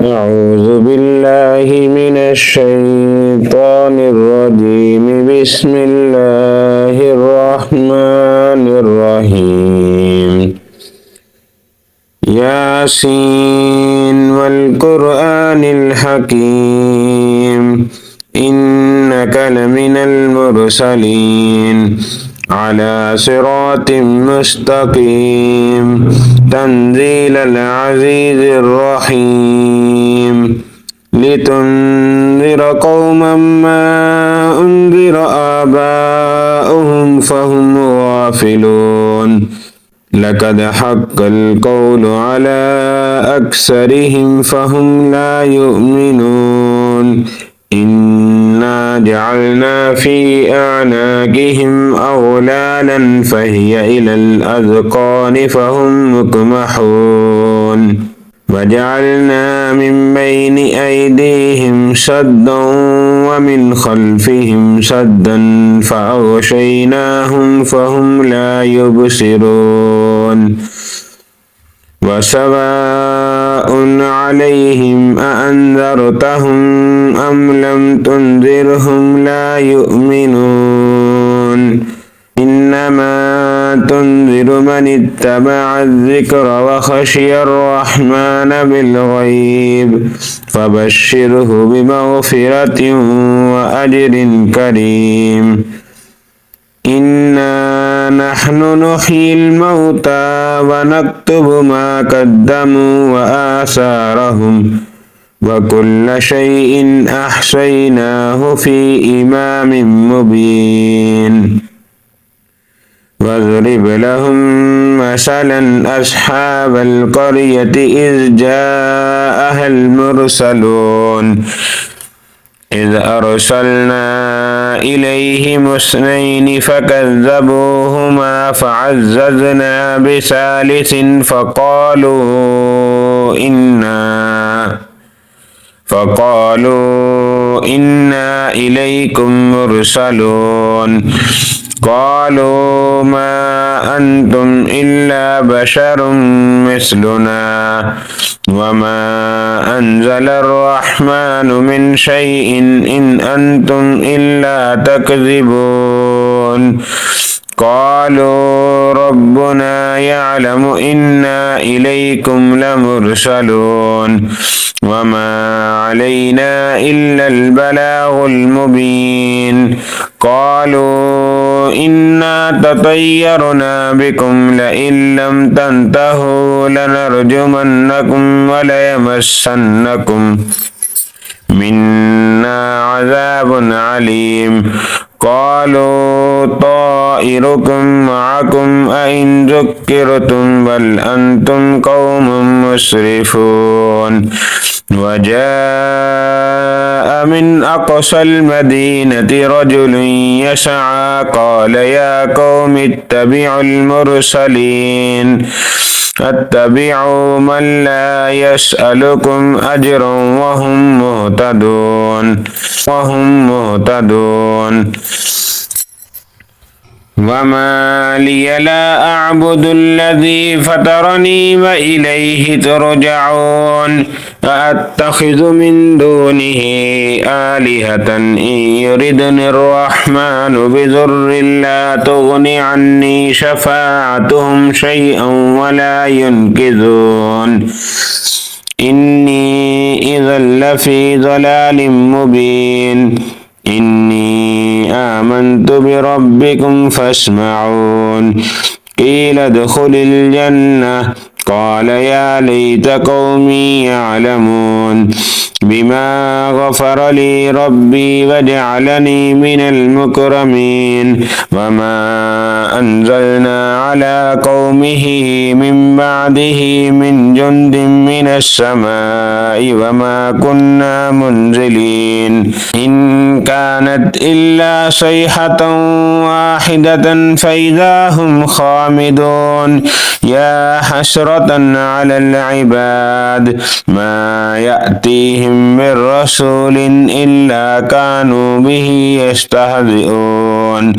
أعوذ بالله من الشيطان الرجيم. بسم الله الرحمن الرحيم. ياسين والقرآن الحكيم إنك لمن المرسلين على صراط مستقيم تنزيل العزيز الرحيم لتنذر قوما ما أنذر آباؤهم فهم غافلون لقد حق القول على أكثرهم فهم لا يؤمنون إنا جعلنا في أعناقهم أغلالا فهي إلى الأذقان فهم مقمحون وجعلنا من بين أيديهم سدا ومن خلفهم سدا فأغشيناهم فهم لا يبصرون وسواء عليهم أأنذرتهم أم لم تنذرهم لا يؤمنون إنما تنذر من اتبع الذكر وخشي الرحمن بالغيب فبشره بمغفرة وأجر كريم. إنا نحن نحيي الموتى ونكتب ما قدموا وآثارهم وكل شيء أحصيناه في إمام مبين. واضرب لهم مثلا أصحاب القرية إذ جاءها المرسلون إذ أرسلنا إليهم اثنين فكذبوهما فعززنا بثالث فقالوا إنا إليكم مرسلون قالوا ما أنتم إلا بشر مثلنا وما أنزل الرحمن من شيء إن أنتم إلا تكذبون قالوا ربنا يعلم إنا إليكم لمرسلون وما علينا إلا البلاغ المبين. قالوا إنا تطيرنا بكم لئن لم تنتهوا لنرجمنكم وليمسنكم منا عذاب عليم. قالوا طائركم معكم أئن ذكرتم بل أنتم قوم مسرفون. وجاء من أقصى المدينة رجل يسعى قال يا قوم اتبعوا المرسلين اتبعوا من لا يسألكم أجرا وهم مهتدون. وما لي لا أعبد الذي فطرني وإليه ترجعون أأتخذ من دونه آلهة إن يردني الرحمن بضر لا تغن عني شفاعتهم شيئا ولا ينقذون إني إذا لفي ضلال مبين. إني آمنت بربكم فاسمعون. قيل ادخل الجنة قال يا ليت قومي يعلمون بما غفر لي ربي وجعلني من المكرمين. وما أنزلنا على قومه من بعده من جند من السماء وما كنا منزلين إن كانت إلا صيحة واحدة فإذا هم خامدون. يا حسرة على العباد ما يأتيهم من رسول إلا كانوا به يستهزئون. يعلمون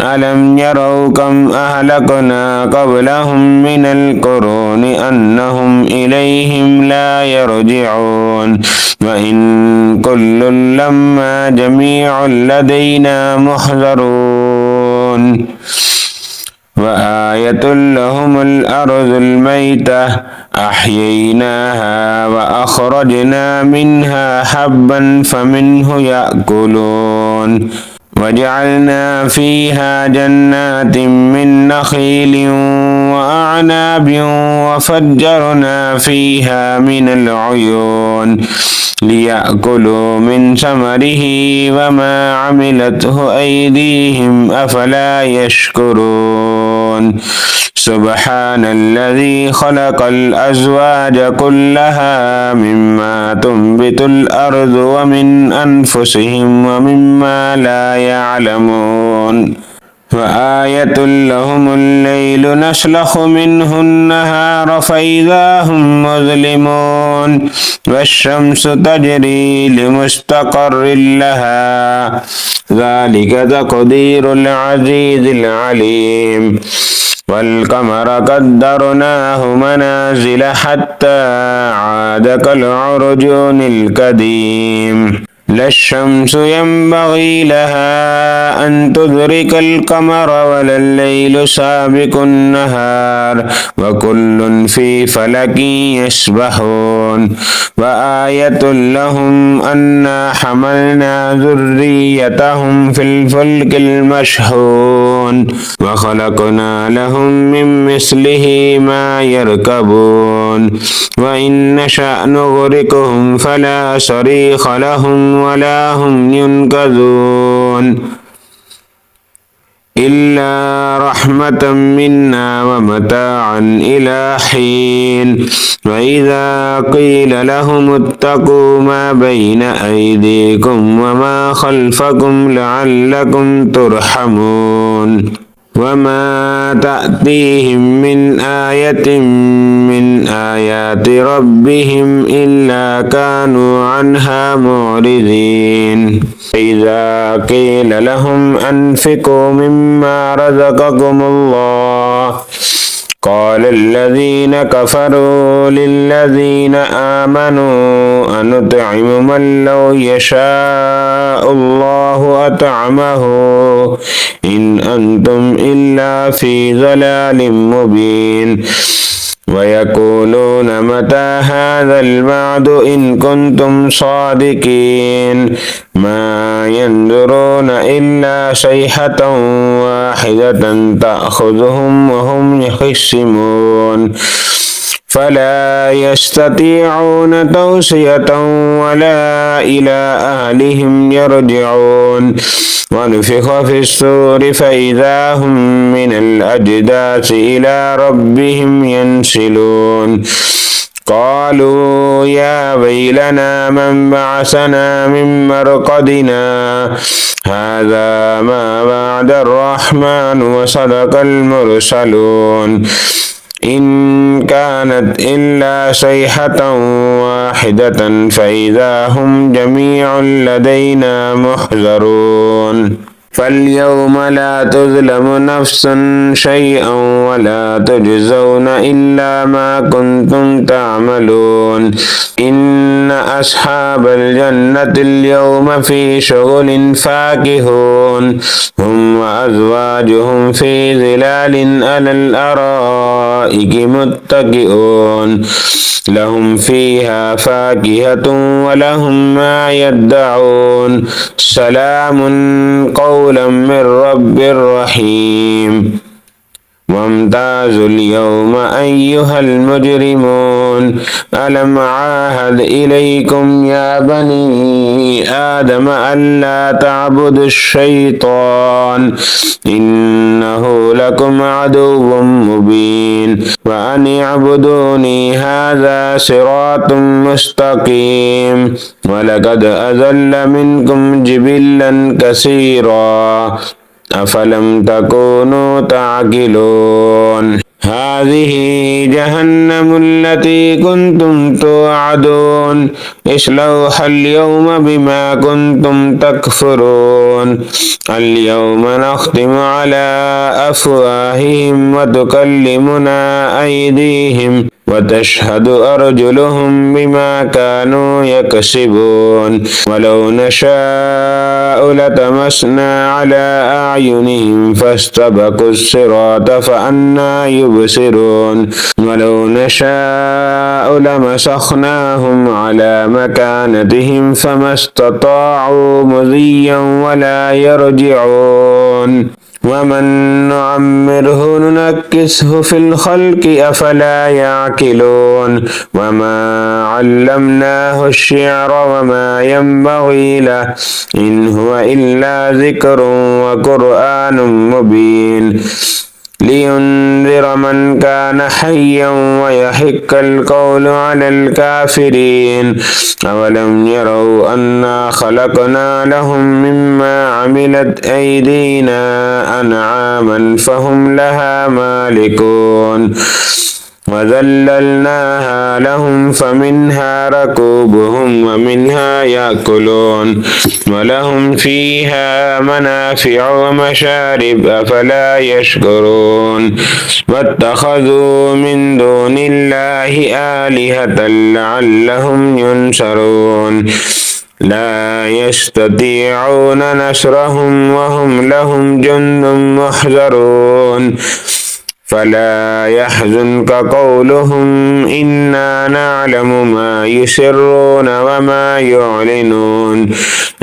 ألم يروا كم أهلكنا قبلهم من القرون أنهم إليهم لا يرجعون وإن كل لما جميع لدينا محضرون وآية لهم الأرض الميتة أحييناها وأخرجنا منها حبا فمنه يأكلون وجعلنا فيها جنات من نخيل وأعناب وفجرنا فيها من العيون ليأكلوا من ثمره وما عملته أيديهم أفلا يشكرون سبحان الذي خلق الأزواج كلها مما تنبت الأرض ومن أنفسهم ومما لا يعلمون وآية لهم الليل نسلخ منه النهار فإذا هم مظلمون والشمس تجري لمستقر لها ذلك تقدير العزيز العليم والقمر قدرناه منازل حتى عاد كالعرجون القديم لا الشمس ينبغي لها أن تدرك القمر ولا الليل سابق النهار وكل في فلك يسبحون وآية لهم أنا حملنا ذريتهم في الفلك المشحون وخلقنا لهم من مثله ما يركبون وإن نشأ نغرقهم فلا صريخ لهم ولا هم ينقذون إلا رحمة منا ومتاعا إلى حين وإذا قيل لهم اتقوا ما بين أيديكم وما خلفكم لعلكم ترحمون وما تأتيهم من آية من آيات ربهم إلا كانوا عنها معرضين إذا قيل لهم أنفقوا مما رزقكم الله قال الذين كفروا للذين آمنوا أنطعم من لو يشاء الله أطعمه إن أنتم إلا في ضلال مبين ويقولون متى هذا الوعد إن كنتم صادقين ما ينظرون إلا صيحة واحدة تأخذهم وهم يخصمون فلا يستطيعون توصية ولا إلى أهلهم يرجعون ونفخ في الصور فإذا هم من الأجداث إلى ربهم ينسلون قالوا يا ويلنا من بعثنا من مرقدنا هذا ما وعد الرحمن وصدق المرسلون إن كانت إلا صيحة واحدة فإذا هم جميع لدينا محضرون فاليوم لا تظلم نفس شيئا ولا تجزون إلا ما كنتم تعملون إن أصحاب الجنة اليوم في شغل فاكهون هم وأزواجهم في ظلال على الأرائك متكئون لهم فيها فاكهة ولهم ما يدعون سلام قولا من رب رحيم وامتازوا اليوم أيها المجرمون ألم عاهد إليكم يا بني آدم ألا تعبدوا الشيطان إنه لكم عدو مبين وأن اعبدوني هذا صراط مستقيم ولقد أضل منكم جبلا كثيرا أفلم تكونوا تعقلون هذه جهنم التي كنتم توعدون اصلوها اليوم بما كنتم تكفرون اليوم نختم على أفواههم وتكلمنا أيديهم وتشهد أرجلهم بما كانوا يكسبون ولو نشاء لطمسنا على أعينهم فاستبقوا الصراط فأنى يبصرون ولو نشاء لمسخناهم على مكانتهم فما استطاعوا مضيا ولا يرجعون ومن نعمره ننكسه في الخلق أفلا يعقلون وما علمناه الشعر وما ينبغي له إن هو إلا ذكر وقرآن مبين لينذر من كان حيا ويحق القول على الكافرين أولم يروا أنا خلقنا لهم مما عملت أيدينا أنعاما فهم لها مالكون وذللناها لهم فمنها ركوبهم ومنها يأكلون ولهم فيها منافع ومشارب أفلا يشكرون واتخذوا من دون الله آلهة لعلهم ينصرون لا يستطيعون نصرهم وهم لهم جند محضرون فلا يحزنك قولهم إنا نعلم ما يسرون وما يعلنون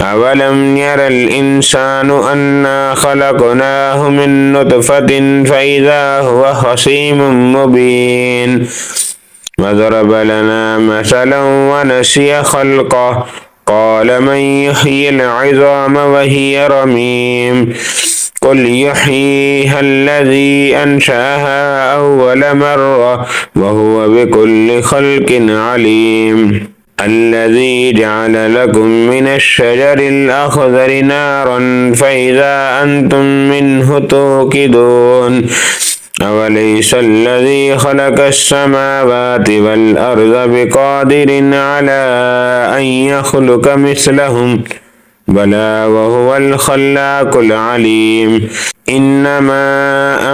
أولم ير الإنسان أنا خلقناه من نطفة فإذا هو خصيم مبين وضرب لنا مثلا ونسي خلقه قال من يحيي العظام وهي رميم قل يحييها الذي أنشأها أول مرة وهو بكل خلق عليم الذي جعل لكم من الشجر الأخضر نارا فإذا أنتم منه توقدون أوليس الذي خلق السماوات والأرض بقادر على أن يخلق مثلهم بلى وهو الخلاق العليم إنما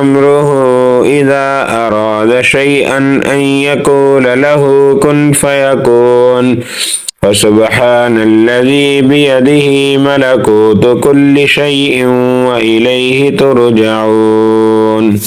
أمره إذا أراد شيئا أن يقول له كن فيكون فسبحان الذي بيده ملكوت كل شيء وإليه ترجعون